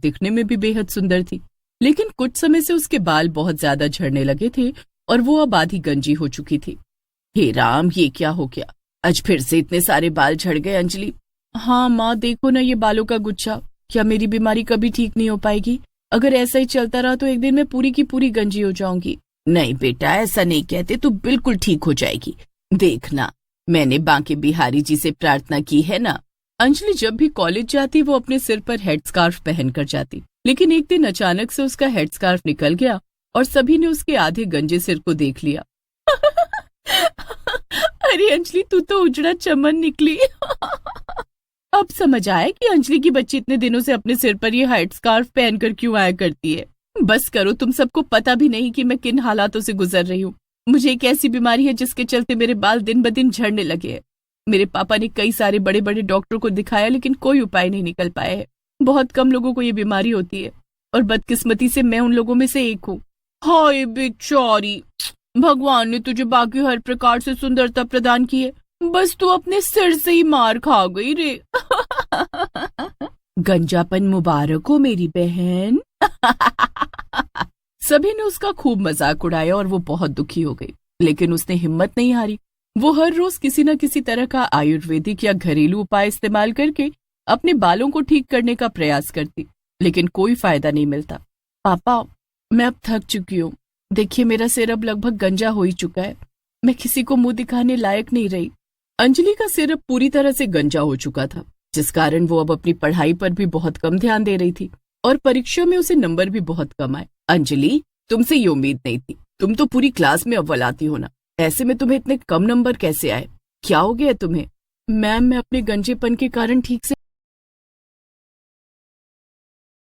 दिखने में भी बेहद सुंदर थी, लेकिन कुछ समय से उसके बाल बहुत ज्यादा झड़ने लगे थे और वो अब आधी गंजी हो चुकी थी। हे राम, ये क्या हो गया? आज फिर से इतने सारे बाल झड़ गए अंजलि। हाँ माँ, देखो ना ये बालों का गुच्छा। क्या मेरी बीमारी कभी ठीक नहीं हो पाएगी? अगर ऐसा ही चलता रहा तो एक दिन मैं पूरी की पूरी गंजी हो जाऊंगी। नहीं बेटा, ऐसा नहीं कहते, तू बिल्कुल ठीक हो जाएगी। देखना, मैंने बांके बिहारी जी से प्रार्थना की है ना। अंजलि जब भी कॉलेज जाती वो अपने सिर पर हेड स्कार्फ पहन कर जाती, लेकिन एक दिन अचानक से उसका हेड स्कार्फ निकल गया और सभी ने उसके आधे गंजे सिर को देख लिया। अरे अंजलि, तू तो उजड़ा चमन निकली। अब समझ आया कि अंजलि की बच्ची इतने दिनों से अपने सिर पर ये हेड स्कार्फ पहनकर क्यों आया करती है। बस करो, तुम सबको पता भी नहीं कि मैं किन हालातों से गुजर रही हूँ। मुझे एक ऐसी बीमारी है जिसके चलते मेरे बाल दिन ब दिन झड़ने लगे हैं। मेरे पापा ने कई सारे बड़े बड़े डॉक्टरों को दिखाया, लेकिन कोई उपाय नहीं निकल पाया है। बहुत कम लोगों को ये बीमारी होती है और बदकिस्मती से मैं उन लोगों में से एक हूँ। हाय बेचारी, भगवान ने तुझे बाकी हर प्रकार से सुंदरता प्रदान की है, बस तू अपने सिर से ही मार खा गई रे। गंजापन मुबारक हो मेरी बहन। सभी ने उसका खूब मजाक उड़ाया और वो बहुत दुखी हो गई, लेकिन उसने हिम्मत नहीं हारी। वो हर रोज किसी न किसी तरह का आयुर्वेदिक या घरेलू उपाय इस्तेमाल करके अपने बालों को ठीक करने का प्रयास करती, लेकिन कोई फायदा नहीं मिलता। पापा, मैं अब थक चुकी हूँ। देखिए, मेरा सिर अब लगभग गंजा हो ही चुका है। मैं किसी को मुंह दिखाने लायक नहीं रही। अंजलि का सिर अब पूरी तरह से गंजा हो चुका था, जिस कारण वो अब अपनी पढ़ाई पर भी बहुत कम ध्यान दे रही थी और परीक्षा में उसे नंबर भी बहुत कम आए। अंजलि, तुमसे ये उम्मीद नहीं थी। तुम तो पूरी क्लास में अव्वल आती हो ना, ऐसे में तुम्हें इतने कम नंबर कैसे आए? क्या हो गया तुम्हें? मैम, मैं अपने गंजेपन के कारण ठीक से